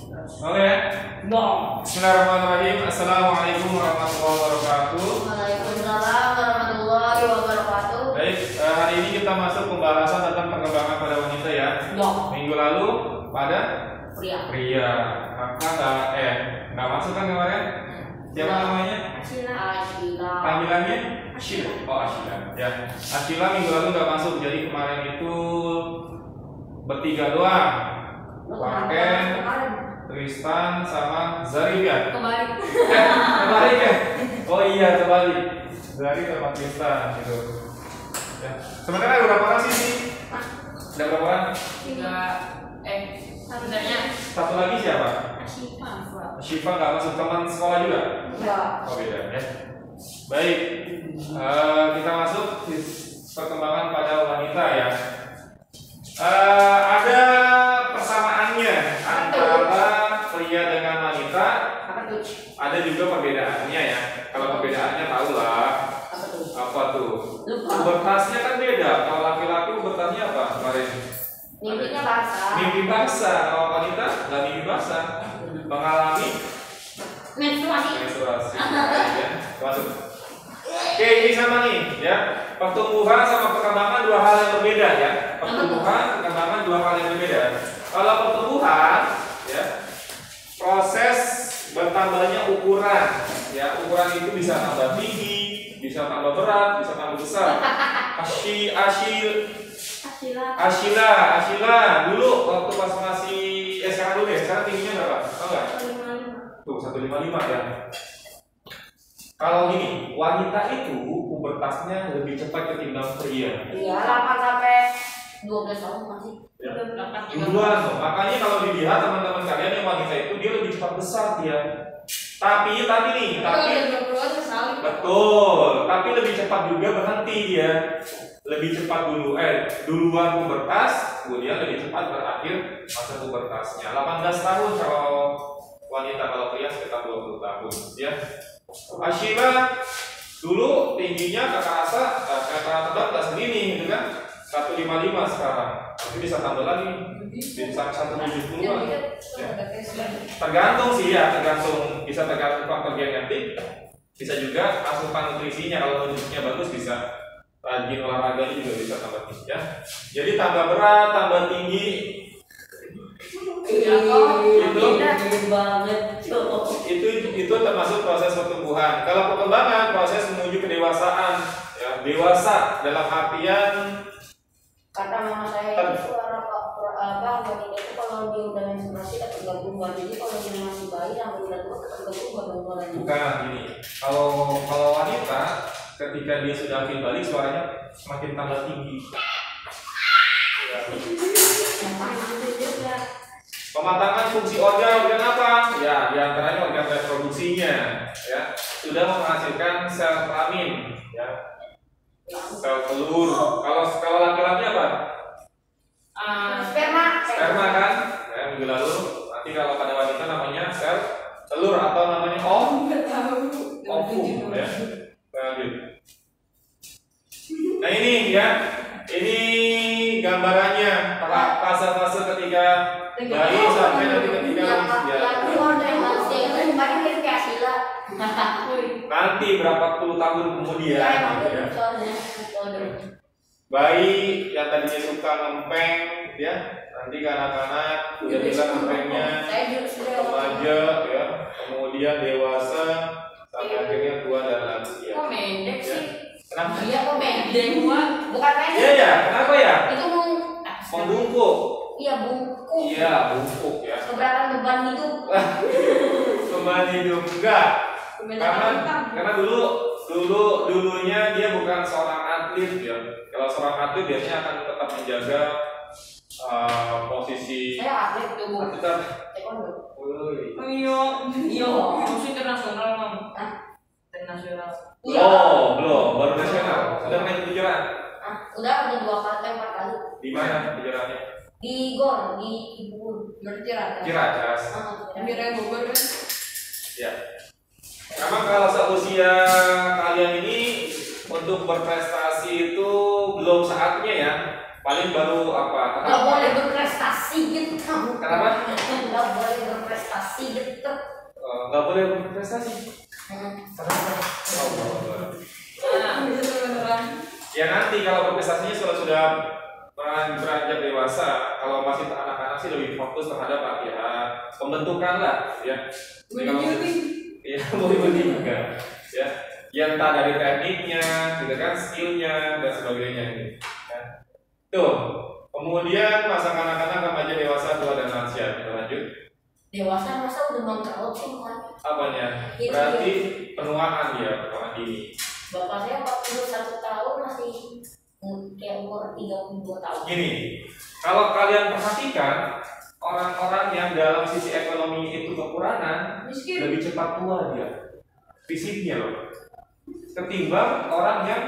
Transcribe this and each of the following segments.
Oke. Bismillahirrahmanirrahim. Assalamualaikum warahmatullahi wabarakatuh. Waalaikumsalam warahmatullahi wabarakatuh. Baik, hari ini kita masuk pembahasan tentang perkembangan pada wanita ya. Minggu lalu pada pria. Maka nggak masuk kan kemarin? Siapa namanya? Ashila. Panggilannya Ashila. Oh Ashila. Ya, Ashila minggu lalu nggak masuk. Jadi kemarin itu bertiga doang. Waken, Tristan sama Zari ya? Kembali ya? Oh iya kembali. Zari sama Tristan gitu. Ya. Sebenarnya ada berapa orang sih? Ada berapa orang? Sebenarnya Satu lagi siapa? Syifa nggak masuk, teman sekolah juga? enggak. Oh beda ya. Baik, kita masuk di perkembangan pada wanita ya. Ada persamaannya antara pria dengan wanita. Apa tuh? Ada juga perbedaannya ya. Kalau perbedaannya tahu lah. Apa tuh? Apa tuh? Lupa. Pubertasnya kan beda. Kalau laki-laki pubertasnya apa kemarin? Mimpinya basah. Mimpi basah. Kalau wanita nggak mimpi basah. Mengalami Menstruasi. menstruasi. Ya, masuk. Oke, ini sama nih ya. Pertumbuhan sama perkembangan dua hal yang berbeda ya. Pertumbuhan, perkembangan dua hal yang berbeda. Kalau pertumbuhan ya, proses bertambahnya ukuran ya. Ukuran itu bisa tambah tinggi, bisa tambah berat, bisa tambah besar. Ashila dulu waktu pas masih sekarang dulu ya. Sekarang tingginya berapa? Tahu nggak? 155. Tuh 155 ya. Kalau gini, wanita itu pubertasnya lebih cepat ketimbang pria. Iya, 8 sampai 12 tahun masih. Ya. Duluan loh. Makanya kalau dilihat teman-teman kalian yang wanita itu dia lebih cepat besar dia. Tapi betul. Tapi lebih cepat juga berhenti dia. Lebih cepat duluan pubertas, kemudian lebih cepat berakhir masa pubertasnya. 18 tahun kalau wanita, kalau pria sekitar 20 tahun ya. Ashila dulu tingginya kakak tebak nggak segini gitu kan, 155 sekarang, tapi bisa tambah lagi, bisa 170-an. Ya. Tergantung sih ya, bisa tergantung faktor genetik, bisa juga asupan nutrisinya. Kalau nutrisinya bagus bisa rajin olahraganya juga bisa tambah tinggi ya. Jadi tambah berat, tambah tinggi. Itu termasuk proses pertumbuhan. Kalau perkembangan, proses menuju kedewasaan ya. Dewasa dalam artian Kata mama saya itu wanita itu kalau dia udah menstruasi tetap gak berubah. Jadi kalau dia masih bayi sampai udah tua tetap gak berubah dong. bukan gini. Kalau wanita ketika dia sudah akhir balik suaranya semakin tambah tinggi. Ya. Pematangan fungsi organ apa? Ya, diantaranya organ reproduksinya, ya, sudah menghasilkan sel kelamin, ya, sel telur. Kalau laki-laki apa? Sperma kan? Ya, minggu lalu. Nanti kalau pada wanita namanya sel telur atau namanya ovum, ya. Nah ini ya, ini gambarannya fase-fase ketika bayi sampai nanti ketika nanti berapa puluh tahun kemudian ya. Bayi yang tadinya suka ngempeng ya, nanti kanak-kanak udah hilang ngempengnya, remaja ya, kemudian dewasa sampai akhirnya tua dan lansia. Kok pendek sih? Kenapa? Iya kok pendek gua? Bukan pendek. Iya ya, kenapa ya? Itu Membungkuk. Iya bungkuk. Iya bungkuk ya. Keberatan beban hidup. Beban hidup enggak? Karena dulunya dia bukan seorang atlet ya. Kalau seorang atlet biasanya akan tetap menjaga posisi. Saya atlet tuh bu. Taekwondo. Iya, itu internasional mam. Internasional. Belum, baru nasional. Sudah main kejuaraan? Udah 2 kali, 4 kali. Di mana kejuaraannya? Di GOR, di Ibu. Berarti rata. Ciracas. Ambil Bogor kan? Ya. Memang kalau seusia kalian ini untuk berprestasi itu belum saatnya ya. Paling baru apa? Gak boleh berprestasi gitu kamu. Kenapa? Gak boleh berprestasi. pasti deket. Nggak boleh berprestasi. Kenapa? Ya nanti kalau berprestasinya sudah beranjak dewasa, kalau masih anak-anak sih lebih fokus terhadap latihan, pembentukan lah, ya. Iya, bodybuilding juga, ya. Yang entah dari tekniknya, gitu kan, skillnya dan sebagainya ini. Ya. Tuh, kemudian masa kanak-kanak, remaja, dewasa, tua dan lansia. Kita lanjut. Dewasa masa udah bangkrut sih makanya. Apanya? Berarti penuaan ya, penuaan dini. Bapak saya 41 tahun masih kayak umur 32 tahun. Gini, kalau kalian perhatikan orang-orang yang dalam sisi ekonomi itu kekurangan, lebih cepat tua dia, fisiknya loh, ketimbang orang yang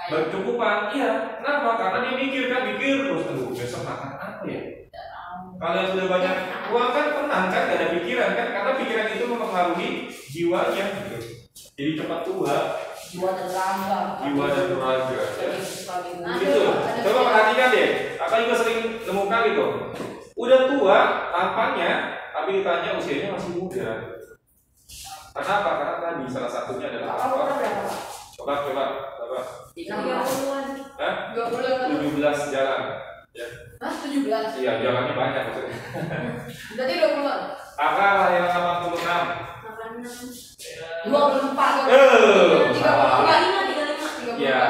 bercukupan. Iya, kenapa? Karena dia mikir terus, aduh besok makan apa ya? Kalian sudah banyak uang kan tenang kan, gak ada pikiran kan, karena pikiran itu mempengaruhi jiwanya gitu. Jadi cepat tua. Jiwa dan raga. Jiwa dan raga. Ya. Nah, Gitu. Coba perhatikan deh. Apa juga sering nemukan gitu. Udah tua tampaknya, tapi ditanya usianya masih muda. Kenapa? Karena tadi salah satunya adalah apa? Coba. 60-an. Hah? 17 jalan. Ya. Hah? 17? Iya, jalannya banyak maksudnya. Berarti 20-an? Akal lahiran 86. 24. Salah. 35. Iya.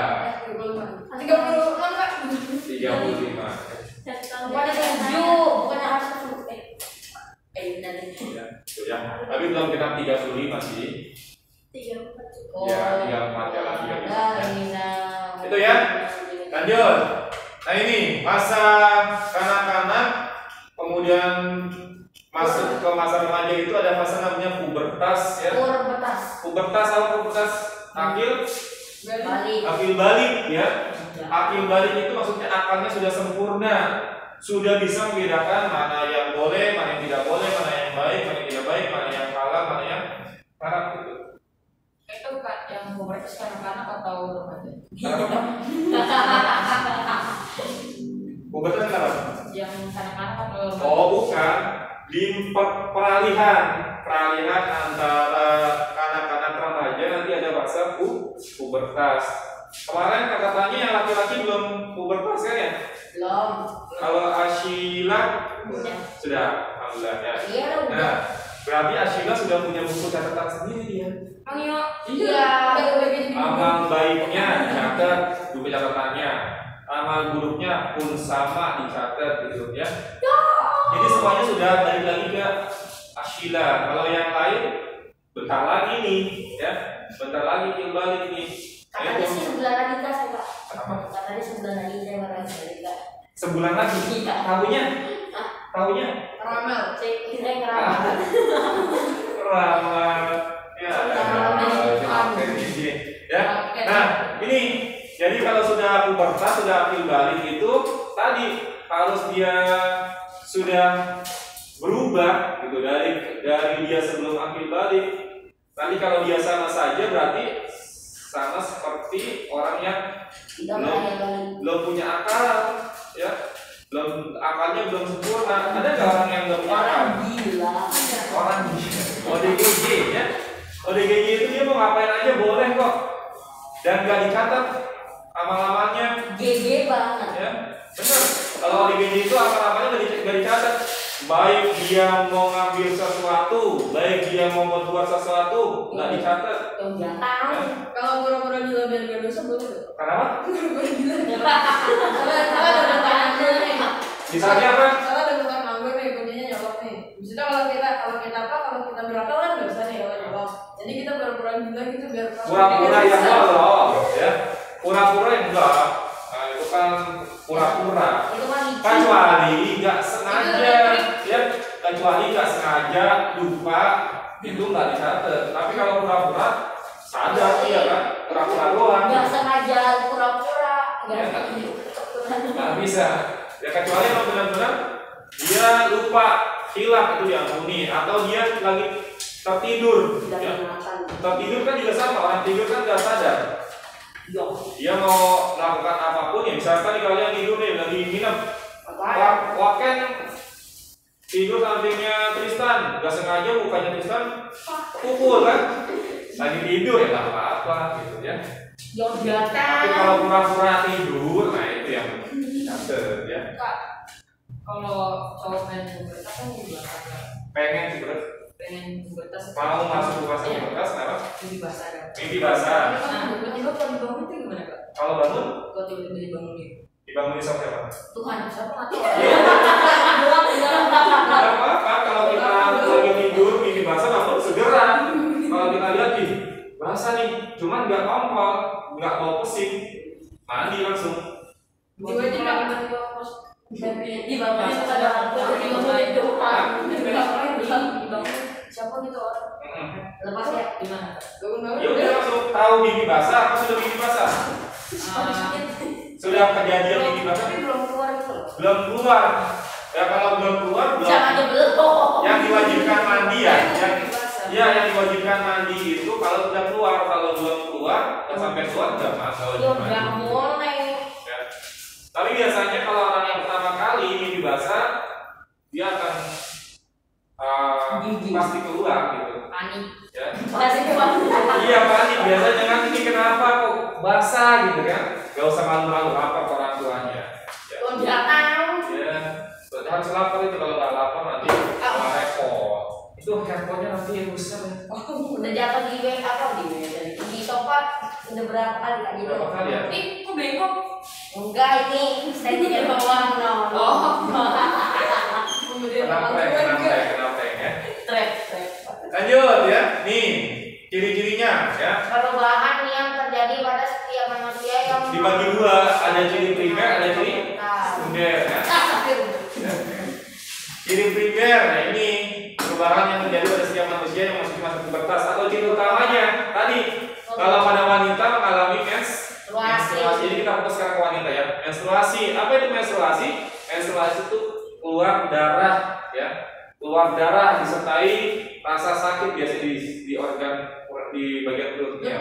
36 Kak? 35. Bukannya 7, bukannya harus benar. Ya. Tapi belum genap 35 sih. 34. Ya, 34 jalan 35. Itu ya. Lanjut. Lanjut. Nah ini masa kanak-kanak, kemudian masuk ke masa remaja itu ada fase namanya pubertas ya. Pubertas atau pubertas akil balik ya. Akil balik itu maksudnya akalnya sudah sempurna, sudah bisa membedakan mana yang boleh, mana yang tidak boleh, mana yang baik, mana yang tidak baik, mana yang halal, mana yang haram gitu. Itu Kak yang pubertas kanak-kanak atau remaja? Pubertas apa? Yang kanak-kanak atau remaja? Oh bukan, di peralihan antara kanak-kanak remaja nanti ada fase pubertas. Kemarin katanya yang laki-laki belum pubertas kan ya? Belum. Kalau Ashila sudah, alhamdulillah ya. Nah, berarti Ashila sudah punya buku catatan sendiri dia. Iya. Amal baiknya dicatat, buku catatannya. Amal buruknya pun sama dicatat gitu ya. Jadi semuanya sudah balik lagi ke Ashila. Kalau yang lain bentar lagi nih ya, bentar lagi kembali nih. Katanya sih sebulan lagi Kak saya Kak. Kenapa? Katanya sebulan lagi saya bakal balik Kak. Sebulan lagi? Iya. Tahunya? Tahunya? Ramel. Saya ngeramal. Ramal. Ya. Ya. Nah, ini jadi kalau sudah pubertas, sudah akil balik itu tadi harus dia sudah berubah gitu dari dia sebelum akil balik. Nanti kalau dia sama saja berarti sama seperti orang yang belum punya akal, ya, akalnya belum sempurna. Ada nggak orang yang belum punya akal? Orang gila. ODGJ ya. ODGJ itu dia mau ngapain aja boleh kok, dan nggak dicatat amal-amalnya. GG banget. Ya, benar. Kalau ODGJ itu amal-amalnya nggak dicatat. Baik dia mau ngambil sesuatu, baik dia mau membuat sesuatu, nggak dicatat. Nggak tahu. Kalau pura-pura gila biar gak dosa boleh nggak? Kenapa? Pura-pura gila. Salah ada tukang anggur nih. Misalnya apa? Salah ada tukang anggur nih, kuncinya nyolok nih. Maksudnya kalau kita berakal kan dosa nih kalau nyolok. Jadi kita pura-pura gila gitu biar Pura-pura yang nyolok, ya. Pura-pura yang enggak. Nah, itu kan pura-pura. Itu kan Kecuali nggak sengaja, ya. Kecuali nggak sengaja lupa, itu nggak dicatat. Tapi kalau pura-pura sadar ya kan, pura-pura doang. nggak sengaja pura-pura. Nggak bisa. Ya kecuali kalau benar-benar dia lupa, hilang itu diampuni, atau dia lagi tertidur. Tidak Ya. dimakan. Tertidur kan juga sama, orang tidur kan nggak sadar. Dia mau melakukan apapun ya, misalkan nih kalian tidur nih lagi nginep, waken tidur sampingnya Tristan, gak sengaja mukanya Tristan pukul kan? Lagi tidur ya nggak apa-apa gitu ya. Tapi kalau pura-pura tidur, nah itu yang catet ya. Kak, kalau cowok main pubertas kan juga agak Pengen pubertas mau masuk puasa pubertas, kenapa? mimpi basah kan. Mimpi basah. Nah, tiba-tiba kalau dibangun itu gimana kak? Kalau bangun, Kalau tiba-tiba dibangunin dibangunin sama siapa? Tuhan, siapa nggak tahu? Tidak apa-apa kalau kita lagi tidur mimpi basah bangun segera. Kalau kita lihat nih basah nih, cuman nggak kompol, nggak bau pesing, mandi langsung. Tiba-tiba Dibangun itu ada orang dibangun Tuhan. Dibangun siapa gitu orang? Lepas ya gimana? bangun-bangun Ya udah langsung tahu mimpi basah apa sudah mimpi basah? Sudah kejadian mimpi basah? Tapi belum keluar gitu loh. Belum keluar. Ya kalau belum keluar belum. Jangan aja belum. Yang diwajibkan mandi ya, yang diwajibkan mandi itu kalau sudah keluar, kalau belum keluar, dan sampai keluar tidak masalah. Ya udah mulai. Ya. Tapi biasanya kalau orang yang pertama kali mimpi basah, dia akan pasti keluar gitu. Panik. Ya. Masih keluar. Iya panik biasanya kan ini kenapa kok basah gitu kan? Gak usah malu-malu lapor ke orang tuanya. Ya. Lo nggak tahu. Ya. Berarti harus lapor itu kalau nggak lapor nanti malah repot. Itu handphonenya nanti rusak. Udah jatuh di WA apa di sofa udah berapa kali kak gitu? Berapa kali ya? kok bengkok? Enggak ini standnya bawah no. Kemudian Kenapa ya? Trek. Lanjut ya. Nih ciri-cirinya ya. Perubahan yang terjadi pada setiap manusia yang Dibagi dua, ada ciri primer, ada ciri sekunder ya. Ciri primer, nah ini perubahan yang terjadi pada setiap manusia yang masuk masa pubertas atau ciri utamanya tadi kalau pada wanita mengalami menstruasi. Jadi kita fokus sekarang ke wanita ya. Menstruasi, apa itu menstruasi? Menstruasi itu keluar darah ya, keluar darah disertai rasa sakit biasa di organ di bagian perutnya.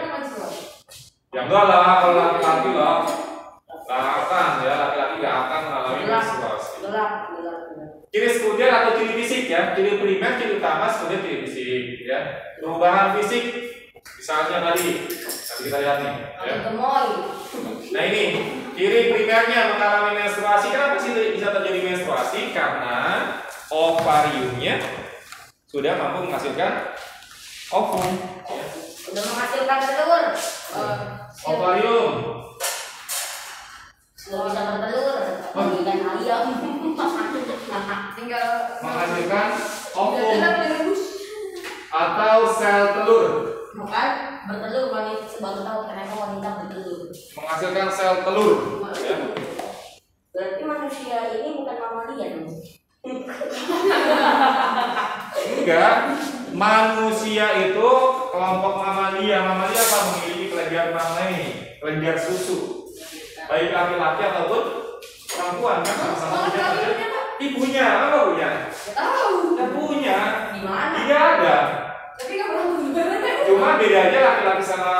Ya enggak lah kalau laki-laki lah, nggak akan ya laki-laki nggak akan mengalami menstruasi. Gelap. Ciri sekunder atau ciri fisik ya, ciri primer, ciri utama, sekunder, ciri fisik ya. Perubahan fisik, misalnya tadi kita lihat nih ya. Gemoy. Nah ini ciri primernya mengalami menstruasi. Kenapa sih bisa terjadi menstruasi? Karena ovariumnya sudah mampu menghasilkan ovum. Ya. Udah menghasilkan telur. Ovarium Sudah bisa bertelur. Ikan ayam. Tinggal menghasilkan ovum direbus. atau sel telur. Bukan? Bertelur wanita baru tahu kenapa wanita bertelur. Menghasilkan sel telur. Ya. Berarti manusia ini bukan mamalia dong. Enggak, manusia itu kelompok mamalia. Mamalia apa? Memiliki kelenjar mamai, kelenjar susu. Baik laki-laki ataupun perempuan kan sama-sama punya. Ibunya apa punya? Tahu. Tidak punya. Di mana? Tidak ada. Tapi nggak pernah beneran kan? Cuma bedanya laki-laki sama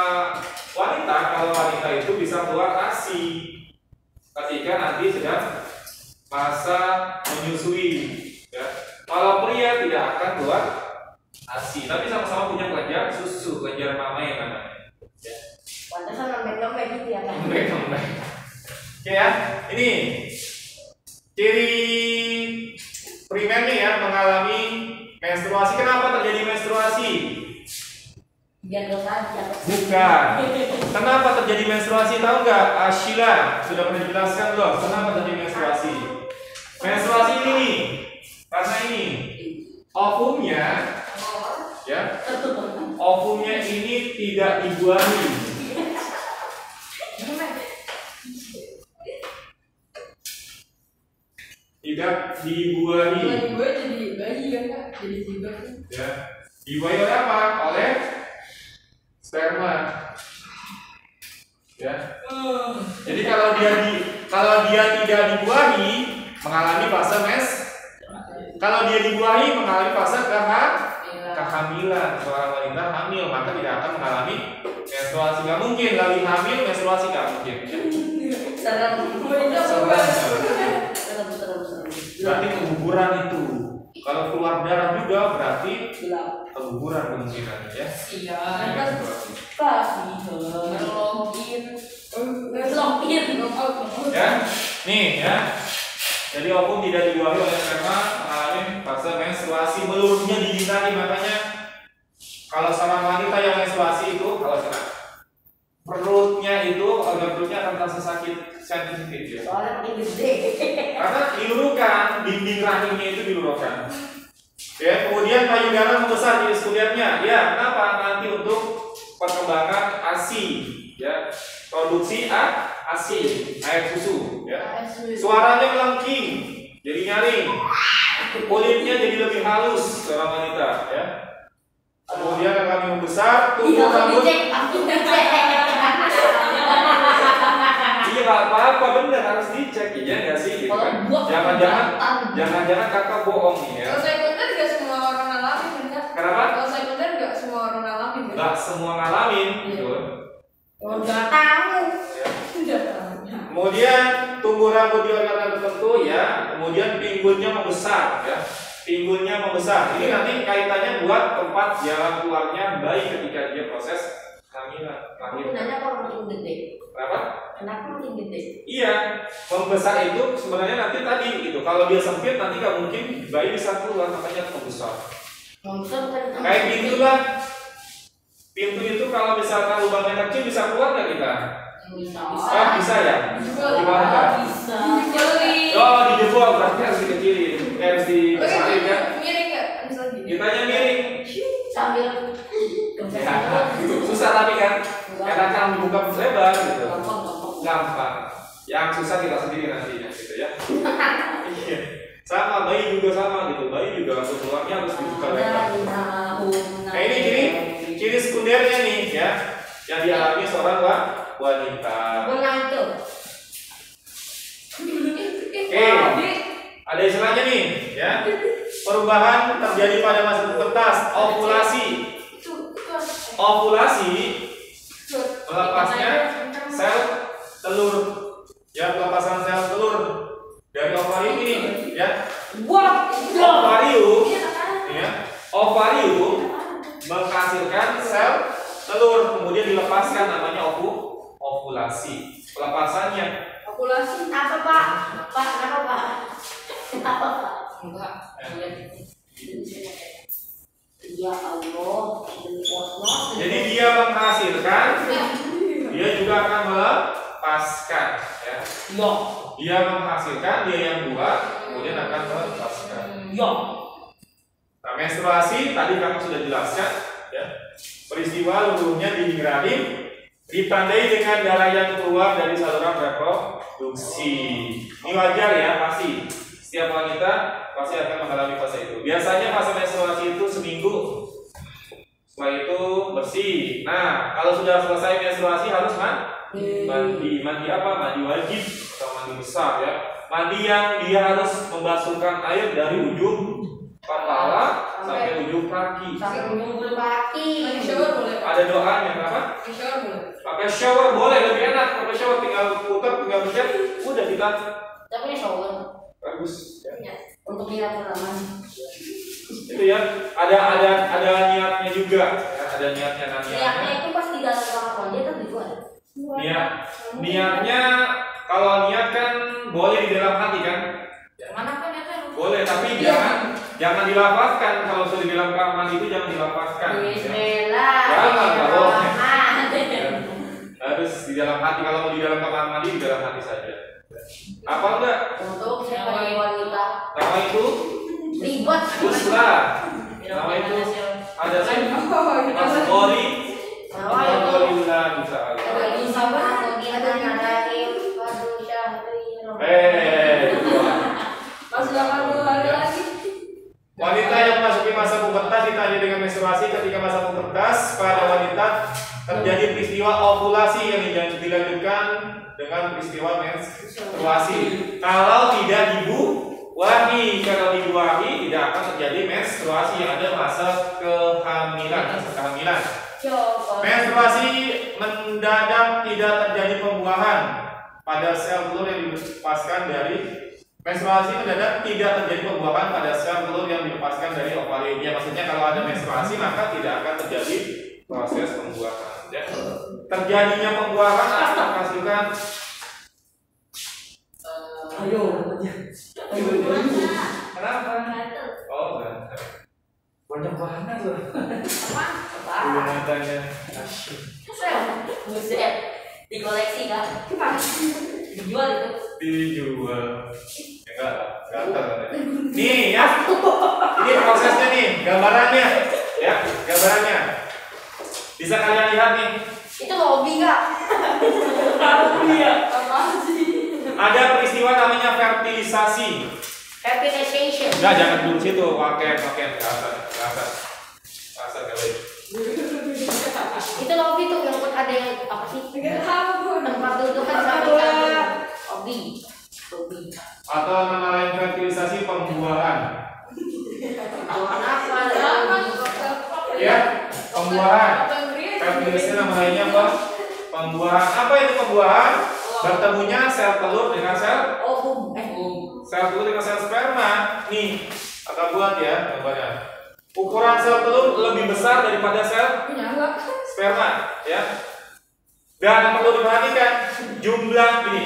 wanita. Kalau wanita itu bisa keluar ASI ketika nanti sedang masa menyusui. Ya. Kalau pria tidak akan keluar ASI, tapi sama-sama punya kelenjar susu, kelenjar mama yang namanya. Ya. Pantesan lembek-lembek gitu ya kan? Lembek. Oke ya, ini ciri primer nih ya mengalami menstruasi. Kenapa terjadi menstruasi? Biar dosa aja. Bukan. Kenapa terjadi menstruasi? Tahu nggak? Ashila sudah pernah dijelaskan belum? Kenapa terjadi menstruasi? Menstruasi ini nih, karena ini ovumnya, ya, ovumnya ini tidak dibuahi. Tidak dibuahi. Gue jadi bayi kan kak? Jadi tiba. Ya, dibuahi oleh apa? Oleh sperma. Ya. Jadi kalau dia tidak dibuahi mengalami fase kalau dia dibuahi mengalami fase kehamilan. Seorang wanita hamil maka tidak akan mengalami menstruasi. Gak mungkin lagi hamil menstruasi gak mungkin. Serem. Serem. Serem. Berarti keguguran itu. Kalau keluar darah juga berarti Gelap. keguguran kemungkinannya ya. Iya. Menstruasi. Login. Ya, nih ya. Jadi opung tidak diluahi oleh sperma mengalami fase menstruasi, meluruhnya dihindari. Makanya kalau seorang wanita yang menstruasi itu, kalau perutnya itu, organ perutnya akan terasa sakit sensitif ya. Soalnya makin gede. Karena diluruhkan, dinding rahimnya itu diluruhkan. Ya, kemudian payudara membesar jadi sekulernya. Ya, kenapa? Nanti untuk perkembangan ASI, ya, produksi ASI, air susu. Ya. Suaranya melengking, jadi nyaring. Kulitnya jadi lebih halus seorang wanita. Ya. Kemudian akan membesar, tumbuh rambut. Iya nggak apa-apa, bener harus dicek, iya nggak sih? Gitu kan? Jangan-jangan kakak bohong nih ya. Kalau sekunder nggak semua orang ngalamin kan? Kenapa? Kalau sekunder nggak semua orang ngalamin kan? Nggak semua ngalamin, gitu. Udah tahu. Ya. Udah tahu. Kemudian tumbuh rambut di organ tertentu ya. Kemudian pinggulnya membesar ya. Pinggulnya membesar. Ini nanti kaitannya buat tempat jalan keluarnya bayi ketika dia proses kehamilan. Aku nanya kalau makin gede. Kenapa? Kenapa makin gede? Iya, membesar itu sebenarnya nanti tadi gitu. Kalau dia sempit nanti nggak mungkin bayi bisa keluar, makanya membesar. Membesar bukan Kayak pintu lah. Pintu itu kalau misalkan lubangnya kecil bisa keluar nggak kita? Bisa ya. Gimana? Bisa. Jeli. Oh, dijebol berarti harus dikecilin, harus dibesarin kan? Miring nggak? Misalnya gini. Kitanya miring. Sambil Ya, susah tapi kan. Enakan dibuka lebar gitu. gampang. Gampang. Yang susah kita sendiri nantinya gitu ya. Iya. Sama bayi juga sama gitu. Bayi juga untuk keluarnya harus dibuka lebar. Nah ini ciri sekundernya nih ya, yang dialami seorang wanita. Menantu. Oke, ada istilahnya nih ya. Perubahan terjadi pada masa pubertas, ovulasi. Ovulasi melepasnya sel telur, ya, pelepasan sel telur dari ovarium ini ya. Ovarium ya, ovarium menghasilkan sel telur, kemudian dilepaskan, namanya ovulasi. Pelepasannya Populasi. Apa Pak? Pak, kenapa Pak? Kenapa Pak? Enggak. Ya Allah, jadi dia menghasilkan, dia juga akan melepaskan ya. Dia menghasilkan, dia yang buat, kemudian akan melepaskan. Nah, menstruasi tadi kamu sudah jelaskan ya. Peristiwa luruhnya dinding rahim ditandai dengan darah yang keluar dari saluran reproduksi. Ini wajar ya, pasti. Setiap wanita pasti akan mengalami fase itu. Biasanya fase menstruasi itu seminggu. Setelah itu bersih. Nah, kalau sudah selesai menstruasi harus mandi. Mandi apa? Mandi wajib atau mandi besar ya. Mandi yang dia harus membasuhkan air dari ujung kepala sampai ujung kaki. sampai ujung kaki. Pakai shower boleh. Ada doanya apa? Pakai shower boleh. Pakai shower boleh, lebih enak. Pakai shower tinggal putar, tinggal pencet, udah kita Tapi ini shower. bagus. Ya. Untuk lihat halaman. Itu ya, ada niatnya juga. Ya, ada niatnya Niatnya itu pas di dalam kamar mandi kan gitu ada. Niatnya kalau niat kan boleh di dalam hati kan? Mana kan niatnya? Boleh, tapi jangan dilafazkan. Kalau sudah di dalam kamar mandi itu jangan dilafazkan. Ya. Bismillah. Jangan, kalau Rahman. ya, harus di dalam hati. Kalau mau di dalam kamar mandi, di dalam hati saja. Apa enggak? Untuk sebagai wanita Nama itu ribet. Uslah. Nama itu ada kategori. Alhamdulillah bisa. Ada sabar, ada im, waduh syahri. Pas 80 hari lagi. Wanita yang memasuki masa pubertas ditanya dengan menstruasi. Ketika masa pubertas pada wanita terjadi peristiwa ovulasi yang dilanjutkan dengan peristiwa menstruasi. Kalau tidak dibuahi, kalau dibuahi tidak akan terjadi menstruasi, yang ada masa kehamilan. Menstruasi mendadak tidak terjadi pembuahan pada sel telur yang dilepaskan dari Menstruasi mendadak tidak terjadi pembuahan pada sel telur yang dilepaskan dari ovarium. Ya, maksudnya kalau ada menstruasi maka tidak akan terjadi proses pembuahan. Ya. Terjadinya pembuahan akan menghasilkan kenapa? Oh, enggak. Banyak banget loh. Belum matanya. Buset, dikoleksi kan? Dijual itu. Dijual. Ya, enggak ada. Nih ya. Ini prosesnya nih, gambarannya. Ya, gambarannya. Bisa kalian lihat nih. Itu hobi nggak? Hobi ya? Apa sih? Ada peristiwa namanya fertilisasi. Fertilization. Enggak, jangan dulu situ. Pakai kasar kali. Itu hobi tuh yang pun ada yang apa sih? Enggak tahu. Tempat duduk kan satu-satu. Hobi. Atau nama lain fertilisasi pembuahan. Apa? Ya, pembuahan. Fertilisasi nama lainnya apa? Pembuahan. Apa itu pembuahan? Bertemunya sel telur dengan sel sel telur dengan sel sperma. Nih, agak buat ya gambarnya. Ukuran sel telur lebih besar daripada sel sperma, ya. Dan perlu diperhatikan jumlah ini.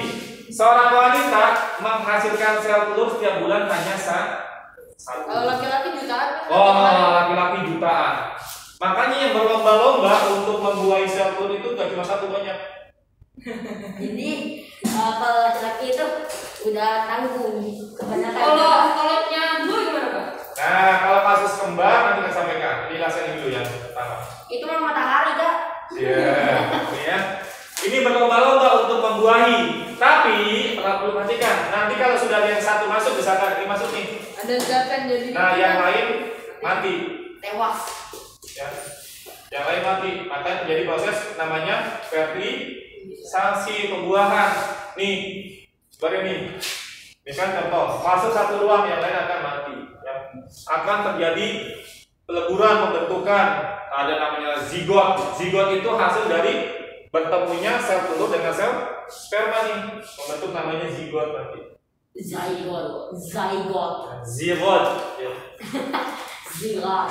Seorang wanita menghasilkan sel telur setiap bulan hanya satu. Kalau laki-laki jutaan. Oh, laki-laki jutaan. Makanya yang berlomba-lomba untuk membuahi sel telur itu gak cuma satu, banyak. Jadi kalau laki-laki itu udah tanggung kebanyakan. Kalau nyadu gimana Pak? Nah, kalau kasus kembar nanti kita sampaikan. Ini langsung dulu yang pertama. Itu mah matahari Kak. Iya, ini ya. Ini berlomba-lomba untuk membuahi. Tapi perlu perhatikan, nanti kalau sudah ada yang satu masuk, misalkan ini masuk nih. Ada zat yang jadi. Nah, yang lain mati. Tewas. Ya. Yang lain mati. Maka terjadi proses namanya fertilisasi pembuahan. Nih, seperti ini. Misalkan contoh, masuk satu ruang, yang lain akan mati. Ya. Akan terjadi peleburan, pembentukan. Ada namanya zigot. Zigot itu hasil dari bertemunya sel telur dengan sel sperma nih, membentuk namanya zigot nanti. Zygot. Zigot. Ya.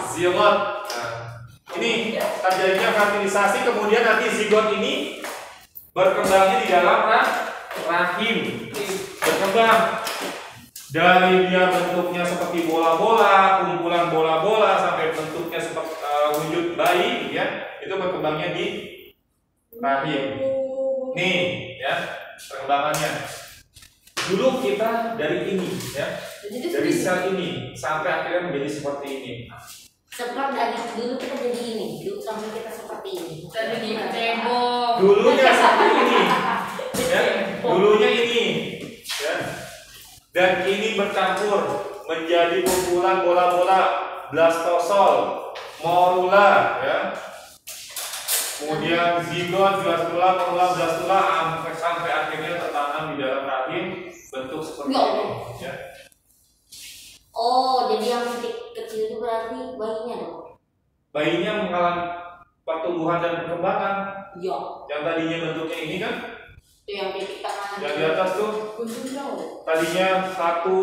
Zigot. Nah, ini terjadinya fertilisasi, kemudian nanti zigot ini berkembangnya di dalam rahim. Berkembang dari dia bentuknya seperti bola-bola, kumpulan bola-bola sampai bentuknya seperti wujud bayi, ya. Itu berkembangnya di rahim. Nih, ya, perkembangannya. Dulu kita dari ini, ya, dari sel ini sampai akhirnya menjadi seperti ini. Seperti dari dulu kita jadi ini, dulu sampai kita seperti ini. Jadi cebong. Dulunya seperti ini, ya, dulunya ini, ya, dan ini bercampur menjadi kumpulan bola-bola blastosol, morula, ya. Kemudian zigot, morula, blastula sampai akhirnya tertanam di dalam rahim bentuk seperti ini. Ya. Oh, jadi yang titik kecil itu berarti bayinya dong? Bayinya mengalami pertumbuhan dan perkembangan. Iya. Yang tadinya bentuknya ini kan? Itu yang titik kanan. Yang di atas tuh tadinya satu,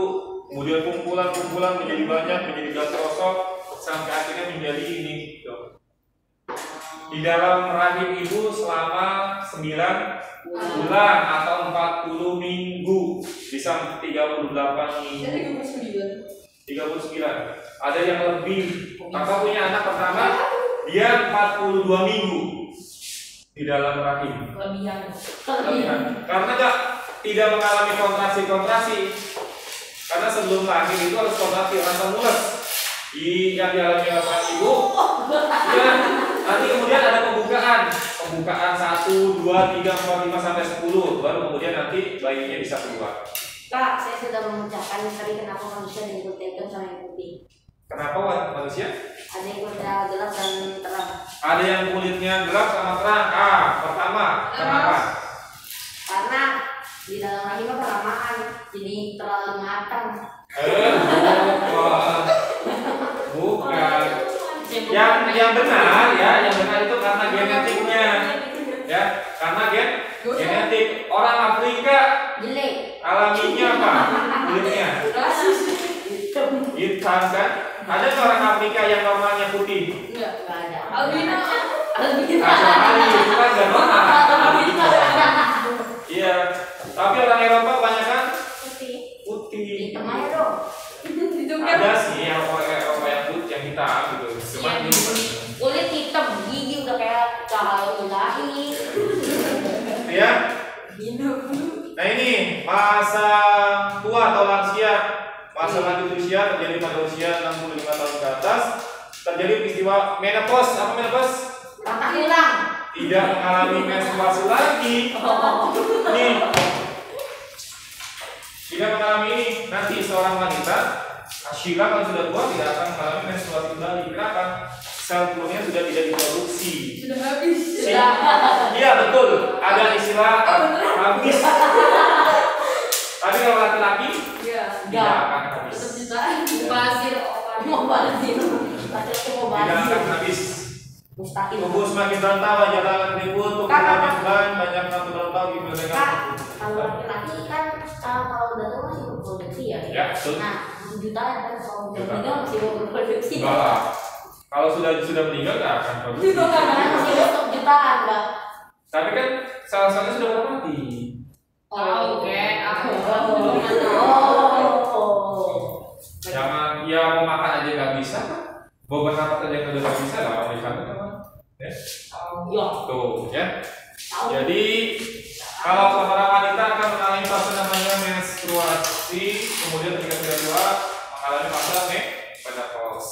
kemudian kumpulan menjadi banyak, menjadi gastrosol sampai akhirnya menjadi ini. Tuh. Di dalam rahim ibu selama 9 bulan atau 40 minggu, bisa 38 minggu. 39. Ada yang lebih. Kakak punya anak pertama, dia 42 minggu di dalam rahim. Kelebihan. Karena tidak mengalami kontraksi. Karena sebelum lahir itu harus kontraksi, rasa mules. Yang dialami oleh ibu. Ya, nanti kemudian ada pembukaan 1, 2, 3, 4, 5 sampai 10, baru kemudian nanti bayinya bisa keluar. Kak, saya sudah memecahkan tadi kenapa manusia ada yang kulit hitam sama yang putih. Kenapa manusia? Ada yang kulitnya gelap dan terang. Ada yang kulitnya gelap sama terang. Pertama, kenapa? Karena di dalam rahim kelamaan, jadi terlalu matang. Bukan. Yang benar ya, yang benar itu karena genetiknya. Ya, karena genetik. Orang Afrika Jelek. alaminya apa? kulitnya? Hitam kan? Ada nggak orang Afrika yang normalnya putih? Enggak. Nggak ada. Albino. Nah, kali itu kan nggak normal. Iya. Tapi orang Eropa banyak kan putih. Hitam aja dong. Itu kan Ada sih yang Eropa yang putih yang hitam gitu. Cuma Iya. ini bukan. Kulit hitam, gigi udah kayak cahaya ilahi. Ya. minum. Nah ini masa tua atau lansia. Masa lanjut usia terjadi pada usia 65 tahun ke atas. Terjadi peristiwa menopause. Apa menopause? Rata hilang. Tidak mengalami menstruasi lagi. Nih. Tidak mengalami ini. Nanti seorang wanita Sheila kalau sudah tua tidak akan mengalami menstruasi kembali. Kenapa? Sel telurnya sudah tidak diproduksi. Sudah habis. Iya betul. Ada istilah habis. Tapi kalau laki-laki Iya. tidak akan habis. Tetap jutaan. Bazir, mau bazir. Bazir mau Tidak akan bazir. habis. Mustahil. Tubuh semakin rentah, wajah tangan keriput, tubuh semakin beban, banyak rambut rontok, gigi Kak, dengan kalau laki-laki kan kalau udah tua masih berproduksi ya. Ya, betul. Nah, jutaan kan kalau udah meninggal masih mau berproduksi. Enggak lah. Kalau sudah meninggal nggak akan produksi. Kan masih untuk jutaan enggak? Tapi kan salah-salah sudah pada mati. Oh, oke. Oh. Jangan ya mau makan aja nggak bisa, mau bernapas aja nggak bisa lah orang di sana kan. Ya, Ya. tuh ya. Tahu. Jadi kalau seorang wanita akan mengalami fase namanya menstruasi, kemudian ketika sudah tua mengalami fase menopause.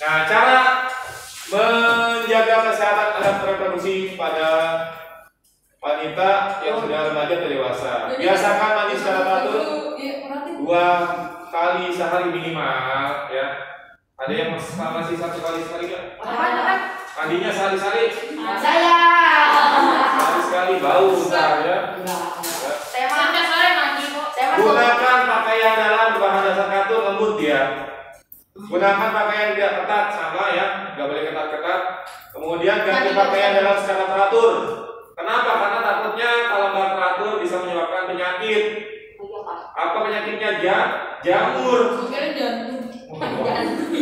Nah, cara menjaga kesehatan alat reproduksi pada wanita yang sudah remaja atau dewasa. Biasakan mandi secara teratur 2 kali sehari minimal, ya. Ada yang masih 1 kali sehari kan? Mandinya sehari-hari. Saya. Sekali bau ntar ya. Saya mah sore mandi kok. Saya mah Gunakan pakaian dalam berbahan dasar katun lembut ya. Gunakan pakaian tidak ketat sama ya, nggak boleh ketat-ketat. Kemudian ganti pakaian dalam secara teratur. Kenapa? Karena takutnya kalau nggak teratur bisa menyebabkan penyakit. Apa penyakitnya? Jamur. Mungkin jantung.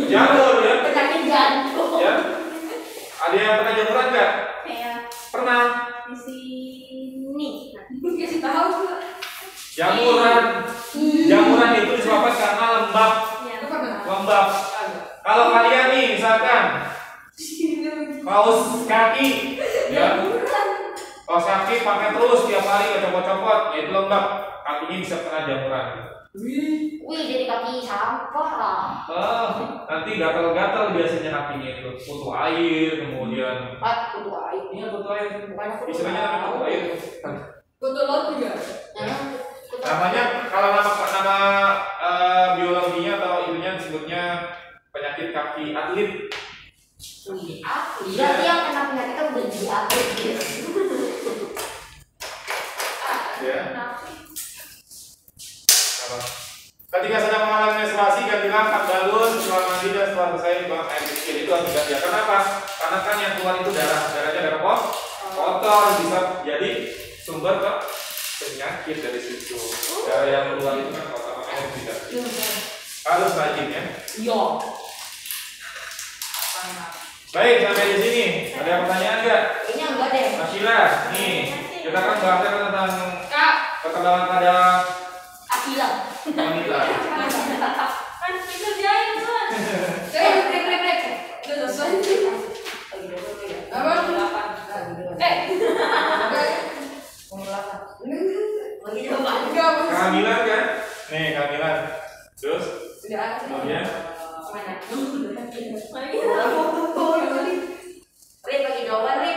Jamur ya. penyakit jantung. Ya. Ada yang pernah jamuran nggak? Kayak Pernah. di sini. Kasih tahu. Jamuran itu disebabkan karena lembab. Itu pernah. Lembab. Kalau kalian nih misalkan kaos kaki, ya, kaos kaki pakai terus tiap hari copot-copot, ya itu lembab, kakinya bisa kena jamuran. Wih, jadi kaki sampah. Nanti gatal-gatal biasanya kakinya itu, butuh air, kemudian Kudu air. ini butuh air, Bukan kudu istilahnya namanya butuh air. Foto lot juga. Namanya kalau nama biologinya atau ilmunya disebutnya penyakit kaki atlet. Berarti yang kena penyakit kan udah jadi atlet gitu. Ya. Apa? Ketika sedang mengalami menstruasi, gantilah kap galon setelah mandi dan setelah selesai buang air kecil itu harus diganti. Kenapa? Karena kan yang keluar itu darahnya darah kotor, bisa jadi sumber ke penyakit dari situ. Darah yang keluar itu kan kotor, makanya harus diganti. Harus rajin ya. Yo. Baik, sampai di sini. Ada pertanyaan nggak? Kayaknya enggak deh. Mas Sheila, nih kita kan bahasnya tentang Kak. kekebalan pada Akila. wanita. Kan dikerjain kan. Rek. Udah selesai. Apa? Bagi coba. Kehamilan kan? Nih kehamilan. Terus Sudah ada. kemudian Mana? Ri bagi jawaban Ri.